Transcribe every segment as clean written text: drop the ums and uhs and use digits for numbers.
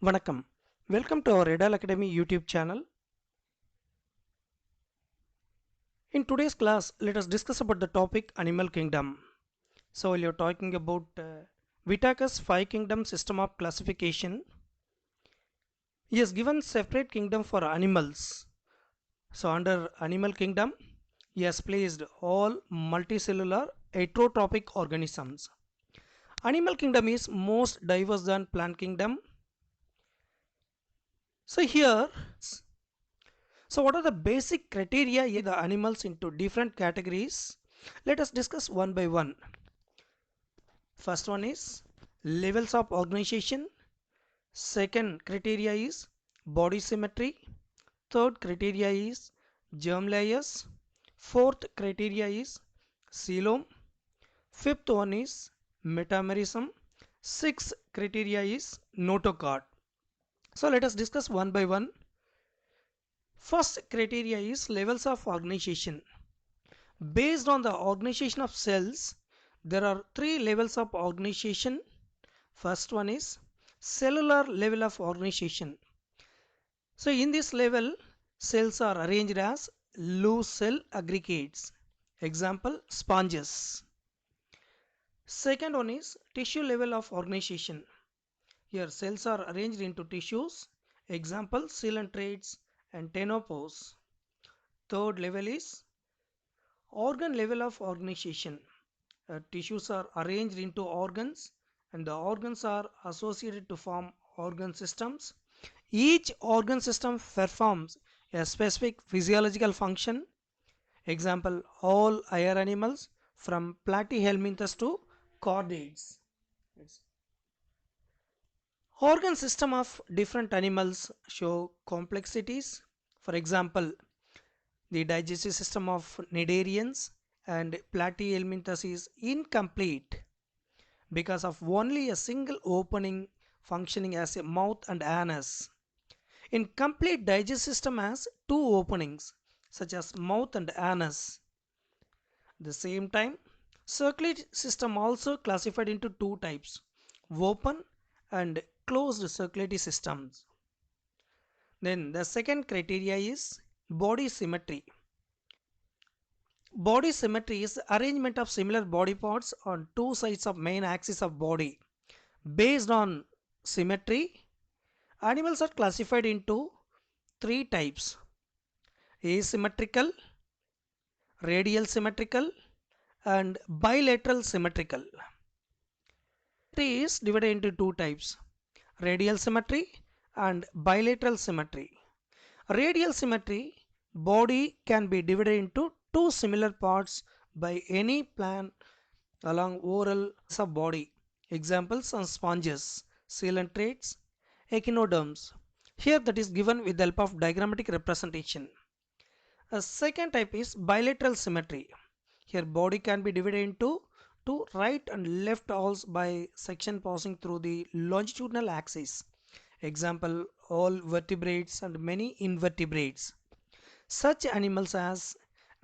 வணக்கம். Welcome to our Redal Academy YouTube channel. In today's class, let us discuss about the topic Animal Kingdom. So, while you're talking about Whitaker's 5 kingdom system of classification, he has given separate kingdom for animals. So, under Animal Kingdom, he has placed all multicellular heterotrophic organisms. Animal Kingdom is most diverse than Plant Kingdom. So, here So what are the basic criteria in the animals into different categories? Let us discuss one by one. First one is levels of organization. Second criteria is body symmetry. Third criteria is germ layers. Fourth criteria is coelom. Fifth one is metamerism. Sixth criteria is notochord. So let us discuss one by one. First criteria is levels of organization. Based on the organization of cells, there are 3 levels of organization. First one is cellular level of organization. So in this level, cells are arranged as loose cell aggregates. Example, sponges. Second one is tissue level of organization. Here cells are arranged into tissues. Example, coelentrates and ctenopores. Third level is organ level of organization. Tissues are arranged into organs and the organs are associated to form organ systems. Each organ system performs a specific physiological function. Example, all higher animals from platyhelminthes to chordates. Organ system of different animals show complexities. For example, the digestive system of cnidarians and platyhelminthes is incomplete because of only a single opening functioning as a mouth and anus. In complete digestive system has 2 openings such as mouth and anus. At the same time, circulatory system also classified into 2 types, open and closed circulatory systems. Then the second criteria is body symmetry. Body symmetry is arrangement of similar body parts on 2 sides of main axis of body. Based on symmetry, animals are classified into 3 types: asymmetrical, radial symmetrical and bilateral symmetrical. Symmetry is divided into 2 types: radial symmetry and bilateral symmetry. Radial symmetry, body can be divided into 2 similar parts by any plan along oral of body. Examples are sponges, coelentrates, echinoderms. Here that is given with the help of diagrammatic representation. A second type is bilateral symmetry. Here body can be divided into 2 right and left halves by section passing through the longitudinal axis. Example, all vertebrates and many invertebrates. Such animals as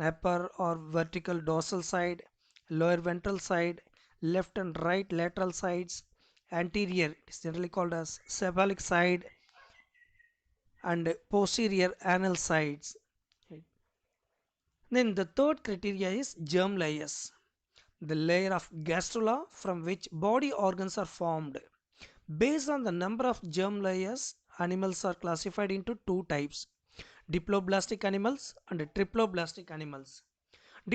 upper or vertical dorsal side, lower ventral side, left and right lateral sides, anterior, it is generally called as cephalic side, and posterior anal sides. Then the third criteria is germ layers, the layer of gastrula from which body organs are formed. Based on the number of germ layers, animals are classified into 2 types: diploblastic animals and triploblastic animals.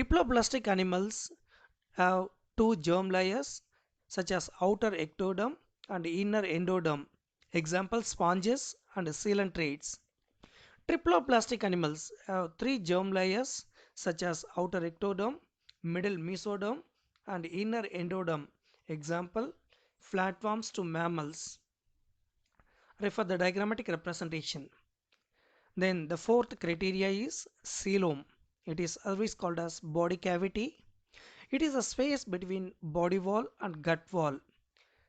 Diploblastic animals have 2 germ layers such as outer ectoderm and inner endoderm. Example, sponges and coelentrates. Triploblastic animals have 3 germ layers such as outer ectoderm, middle mesoderm and inner endoderm. Example, flatworms to mammals. Refer the diagrammatic representation. Then the fourth criteria is coelom. It is always called as body cavity. It is a space between body wall and gut wall.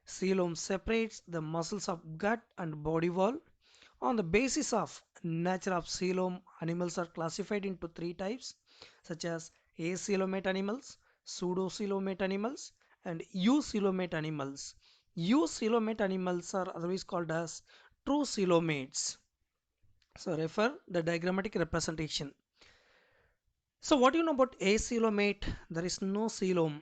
Coelom separates the muscles of gut and body wall. On the basis of nature of coelom, animals are classified into 3 types such as acoelomate animals, pseudocoelomate animals and eucoelomate animals. Eucoelomate animals are otherwise called as true coelomates. So refer the diagrammatic representation. So what do you know about acoelomate? There is no coelom.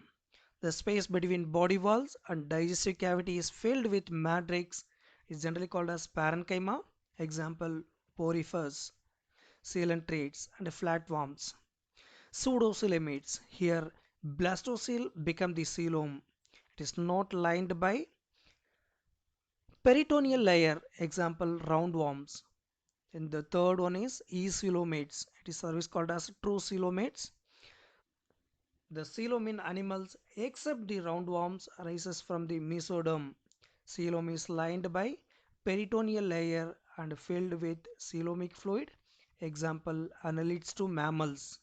The space between body walls and digestive cavity is filled with matrix, is generally called as parenchyma. Example, porifers, coelentrates, and flatworms. Pseudocoelomates. Here, blastocele become the coelom. It is not lined by peritoneal layer. Example, roundworms. And the third one is coelomates. It is service called as true coelomates. The coelom in animals except the roundworms arises from the mesoderm. Coelom is lined by peritoneal layer and filled with coelomic fluid. Example, annelids to mammals.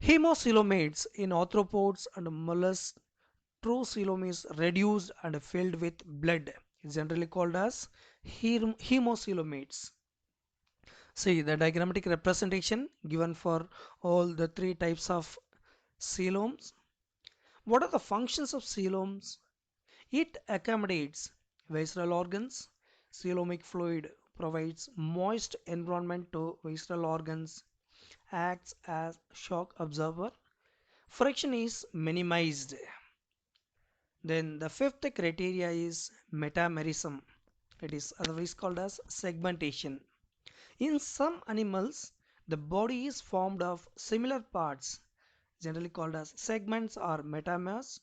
Hemocoelomates in arthropods and mollusks. True coelom is reduced and filled with blood. It's generally called as hemocoelomates. See the diagrammatic representation given for all the three types of coeloms. What are the functions of coeloms? It accommodates visceral organs. Coelomic fluid provides moist environment to visceral organs, acts as shock absorber. Friction is minimized. Then the fifth criteria is metamerism. It is otherwise called as segmentation. In some animals, the body is formed of similar parts, generally called as segments or metamers.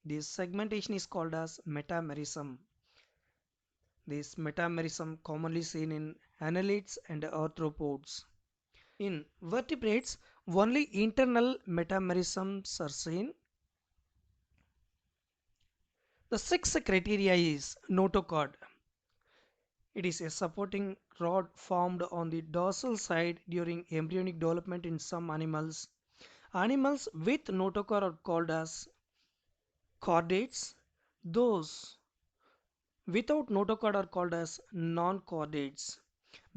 This segmentation is called as metamerism. This metamerism commonly seen in annelids and arthropods. In vertebrates, only internal metamerisms are seen. The sixth criteria is notochord. It is a supporting rod formed on the dorsal side during embryonic development in some animals. Animals with notochord are called as chordates. Those without notochord are called as non-chordates.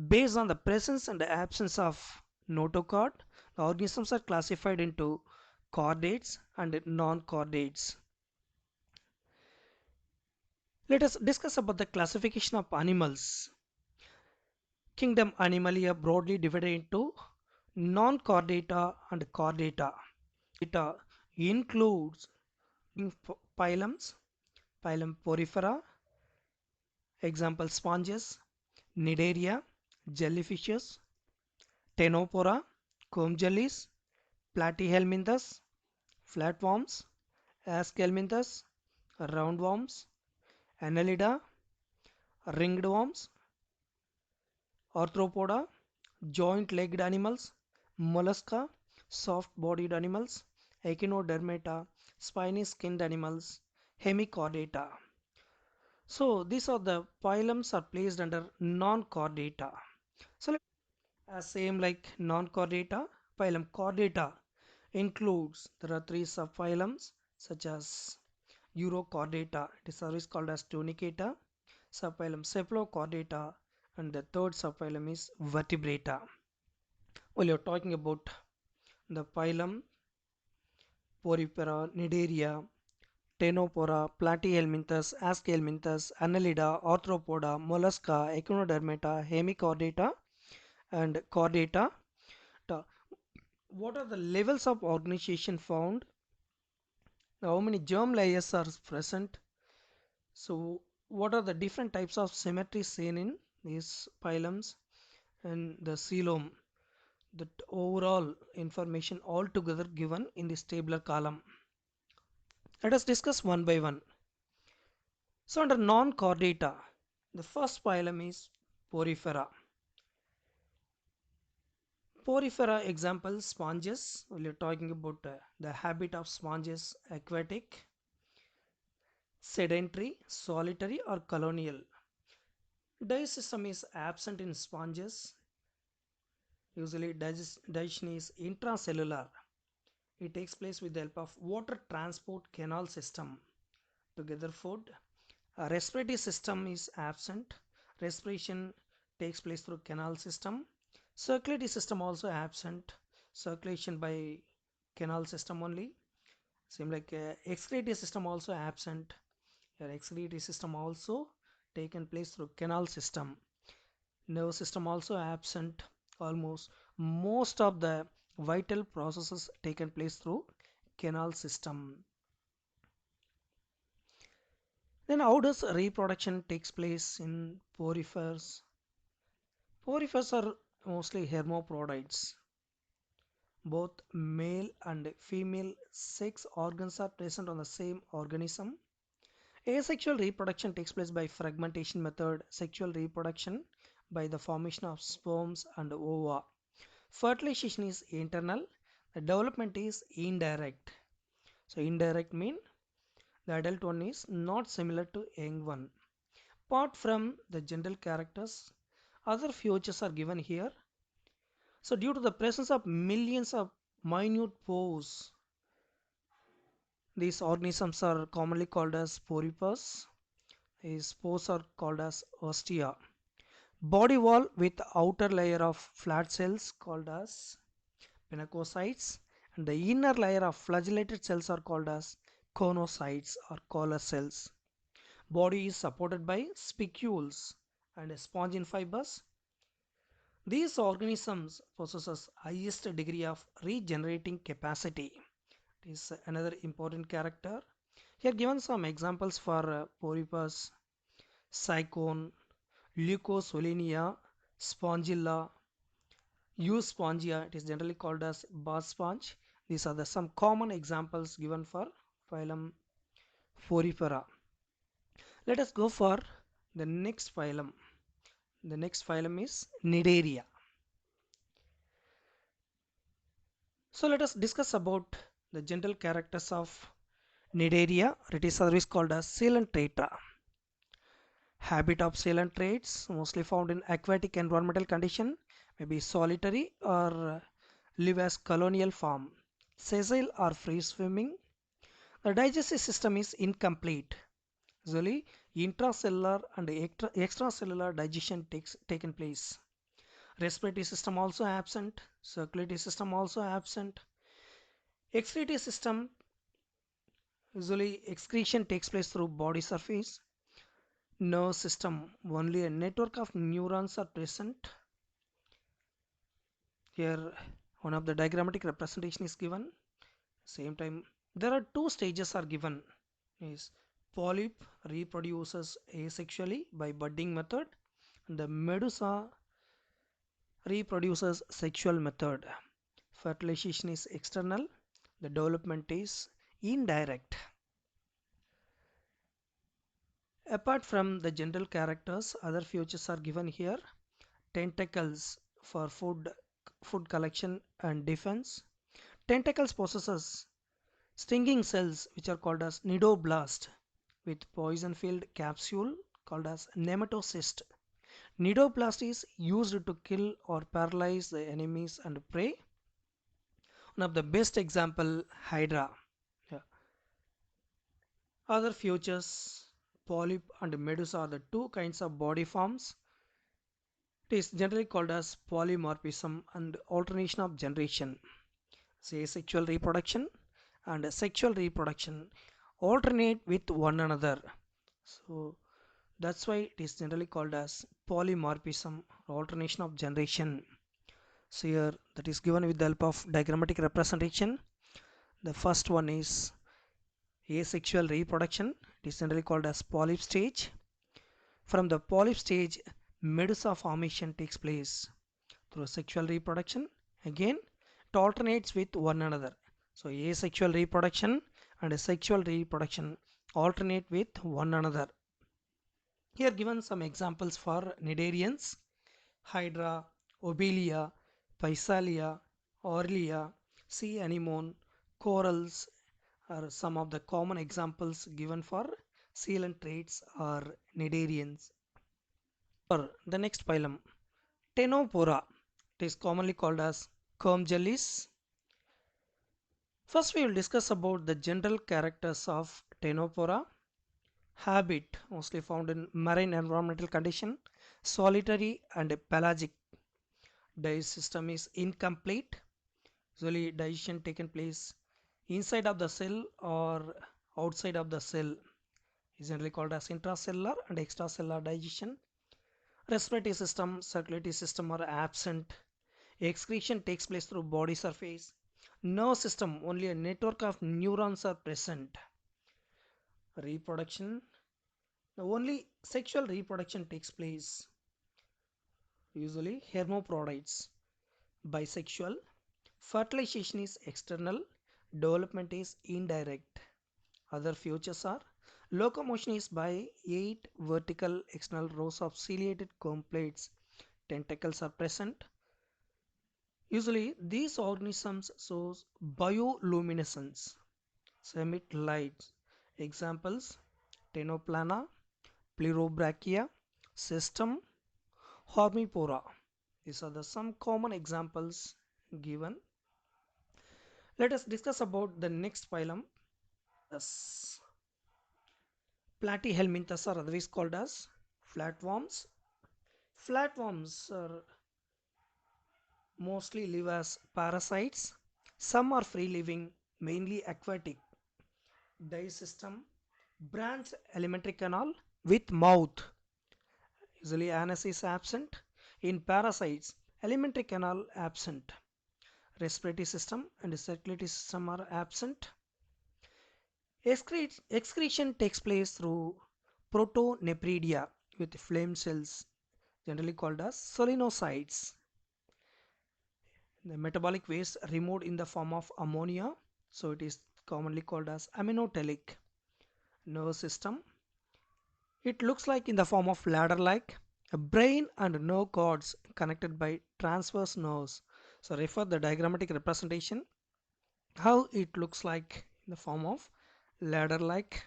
Based on the presence and the absence of notochord, the organisms are classified into chordates and non-chordates. Let us discuss about the classification of animals. Kingdom Animalia broadly divided into non-chordata and chordata. Chordata includes phylums, phylum Porifera, example sponges, Cnidaria, jellyfishes, Ctenopora, comb jellies, Platyhelminthes, flatworms, Aschelminthes, roundworms, Annelida, ringed worms, Arthropoda, joint-legged animals, Mollusca, soft-bodied animals, Echinodermata, spiny-skinned animals, Hemichordata. So these are the phylums are placed under non-chordata. So same like non-chordata, phylum Chordata includes there are three subphylums such as Urochordata, it is always called as Tunicata, subphylum Cephalochordata, and the third subphylum is Vertebrata. Well, you're talking about the phylum Porifera, Cnidaria, Ctenopora, Platyhelminthes, Aschelminthes, Annelida, Arthropoda, Mollusca, Echinodermata, Hemichordata, and Chordata. What are the levels of organization found? How many germ layers are present? So, what are the different types of symmetry seen in these phylums and the coelom? The overall information altogether given in this tabular column. Let us discuss one by one. So under non-chordata, the first phylum is Porifera. Porifera example sponges. We are talking about the habit of sponges aquatic, sedentary, solitary or colonial. Digestive system is absent in sponges. Usually digestion is intracellular. It takes place with the help of water transport canal system to gather food. A respiratory system is absent. Respiration takes place through canal system. Circulatory system also absent. Circulation by canal system only. Same like excretory system also absent. Your excretory system also taken place through canal system. Nerve system also absent. Almost most of the vital processes taken place through canal system. Then how does reproduction takes place in porifers? Porifers are mostly hermaphrodites. Both male and female sex organs are present on the same organism. Asexual reproduction takes place by fragmentation method. Sexual reproduction by the formation of sperms and ova. Fertilization is internal. The development is indirect. So indirect mean the adult one is not similar to young one. Apart from the general characters, other features are given here. So due to the presence of millions of minute pores, these organisms are commonly called as porifers. These pores are called as ostia. Body wall with outer layer of flat cells called as pinacocytes, and the inner layer of flagellated cells are called as conocytes or collar cells. Body is supported by spicules and spongin fibers. These organisms possesses highest degree of regenerating capacity. It is another important character. Here given some examples for Porifers, Cycone, Leucosolenia, Spongilla, Euspongia. It is generally called as bath sponge. These are the some common examples given for phylum Porifera. Let us go for the next phylum. The next phylum is Cnidaria. So let us discuss about the general characters of Cnidaria. It is otherwise called as Coelenterata. Habit of coelentrates mostly found in aquatic environmental condition, maybe solitary or live as colonial form. Sessile or free swimming. The digestive system is incomplete. Usually intracellular and extracellular digestion taken place. Respiratory system also absent. Circulatory system also absent. Excretory system, usually excretion takes place through body surface. Nerve system, only a network of neurons are present. Here one of the diagrammatic representation is given. Same time there are two stages are given. Is polyp reproduces asexually by budding method, and the medusa reproduces sexual method. Fertilization is external, the development is indirect. Apart from the general characters, other features are given here. Tentacles for food collection and defense. Tentacles possesses stinging cells which are called as nidoblast with poison filled capsule called as nematocyst. Nidoblast is used to kill or paralyze the enemies and prey. One of the best example, Hydra. Yeah. Other features, polyp and medusa are the two kinds of body forms. It is generally called as polymorphism and alternation of generation. Say asexual reproduction and sexual reproduction alternate with one another. So that's why it is generally called as polymorphism or alternation of generation. So here that is given with the help of diagrammatic representation. The first one is asexual reproduction. It is generally called as polyp stage. From the polyp stage, medusa formation takes place through sexual reproduction. Again, it alternates with one another. So asexual reproduction and sexual reproduction alternate with one another. Here given some examples for cnidarians: Hydra, Obelia, Physalia, Aurelia, sea anemone, corals are some of the common examples given for coelentrates or cnidarians. For the next phylum, Ctenophora, it is commonly called as comb jellies. First we will discuss about the general characters of Ctenophora. Habit mostly found in marine environmental condition, solitary and pelagic. Digestive system is incomplete. Usually digestion taken place inside of the cell or outside of the cell. is generally called as intracellular and extracellular digestion. Respiratory system, circulatory system are absent. Excretion takes place through body surface. Nerve system, only a network of neurons are present. Reproduction, only sexual reproduction takes place. Usually hermaphrodites. Bisexual. Fertilization is external. Development is indirect. Other features are locomotion is by 8 vertical external rows of ciliated comb plates. Tentacles are present. Usually these organisms shows bioluminescence, so emit light. Examples: Ctenoplana, Plerobrachia, System, Hormipora. These are the some common examples given. Let us discuss about the next phylum. Yes. Platyhelminthes are otherwise called as flatworms. Flatworms are mostly live as parasites. Some are free living, mainly aquatic. Digestion, branched alimentary canal with mouth. Usually anus is absent. In parasites, alimentary canal absent. Respiratory system and circulatory system are absent. Excretion takes place through protonephridia with flame cells, generally called as solenocytes. The metabolic waste removed in the form of ammonia, so it is commonly called as aminotelic. Nervous system, it looks like in the form of ladder-like. A brain and nerve cords connected by transverse nerves. So refer the diagrammatic representation how it looks like in the form of ladder-like.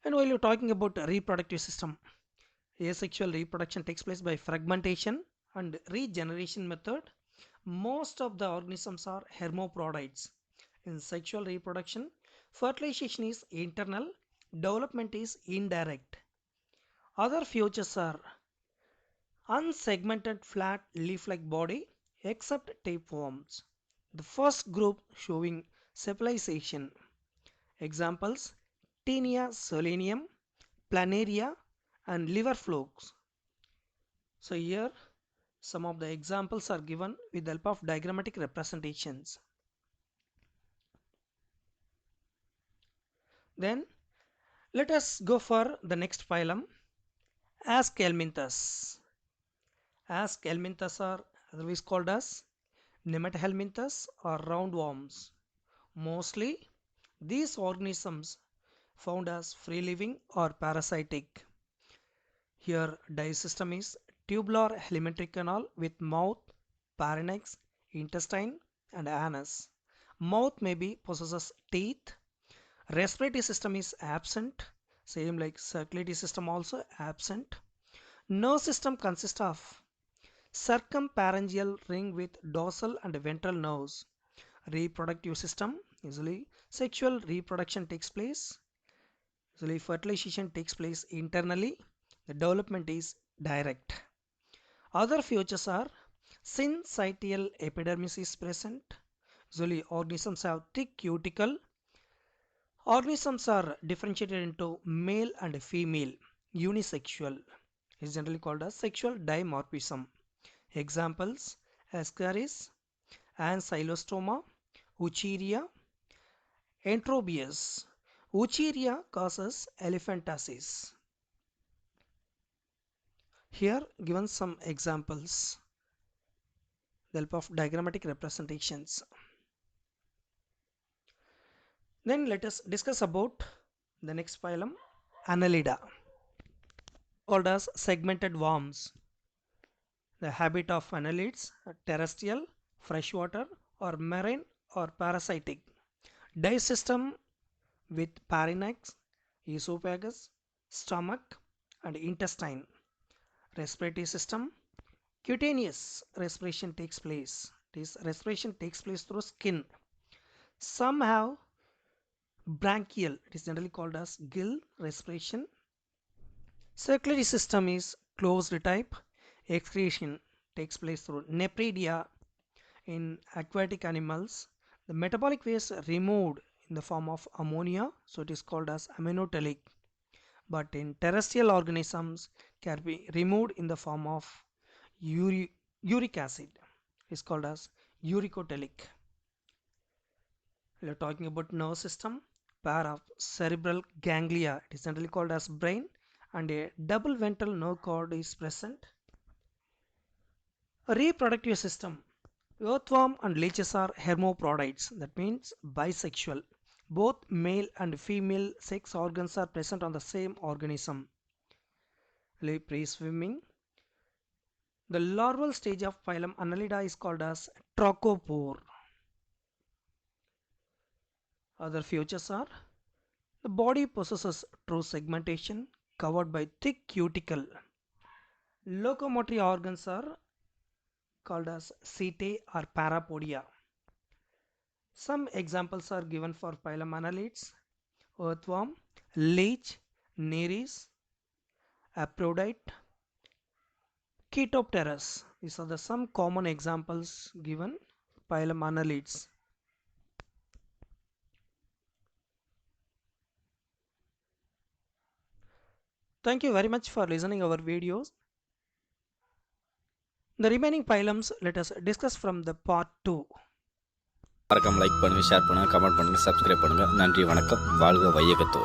And while you're talking about reproductive system, asexual reproduction takes place by fragmentation and regeneration method. Most of the organisms are hermaphrodites. In sexual reproduction, fertilization is internal, development is indirect. Other features are unsegmented flat leaf-like body except tapeworms. The first group showing sepalization. Examples: Taenia selenium, planaria and liver flukes. So here some of the examples are given with the help of diagrammatic representations. Then let us go for the next phylum, Aschelminthes. Aschelminthes are otherwise called as Nemathelminthes or roundworms. Mostly these organisms found as free living or parasitic. Here digestion is tubular alimentary canal with mouth, pharynx, intestine and anus. Mouth maybe possesses teeth. Respiratory system is absent. Same like circulatory system also absent. Nerve system consists of circumpharyngeal ring with dorsal and ventral nerves. Reproductive system, usually sexual reproduction takes place. Usually fertilization takes place internally. The development is direct. Other features are syncytial epidermis is present. Usually organisms have thick cuticle. Organisms are differentiated into male and female. Unisexual is generally called as sexual dimorphism. Examples: Ascaris, Ancylostoma, Wucheria, Entrobius. Wucheria causes elephantiasis. Here given some examples with the help of diagrammatic representations. Then let us discuss about the next phylum, Annelida, called as segmented worms. The habit of annelids are terrestrial, freshwater or marine or parasitic. Digestive system with pharynx, esophagus, stomach and intestine. Respiratory system, cutaneous respiration takes place. This respiration takes place through skin. Some have branchial, it is generally called as gill respiration. Circulatory system is closed type. Excretion takes place through nephridia in aquatic animals. The metabolic waste removed in the form of ammonia, so it is called as aminotelic. But in terrestrial organisms can be removed in the form of uric acid. It's called as uricotelic. We are talking about nerve system. Pair of cerebral ganglia, it is generally called as brain, and a double ventral nerve cord is present. A reproductive system. Earthworm and leeches are hermaphrodites, that means bisexual. Both male and female sex organs are present on the same organism. Pre-swimming. The larval stage of phylum Annelida is called as trochopore. Other features are the body possesses true segmentation covered by thick cuticle. Locomotory organs are called as setae or parapodia. Some examples are given for phylum Annelids: earthworm, leech, nereis, aphrodite, Chaetopteris. These are the some common examples given phylum Annelids. Thank you very much for listening our videos. The remaining phylums let us discuss from the part 2. மறக்காம like பண்ணுங்கள், share பண்ணுங்கள், comment பண்ணுங்கள், subscribe பண்ணுங்கள். நன்றி, வணக்கம். வாழ்க வையகத்தோர்.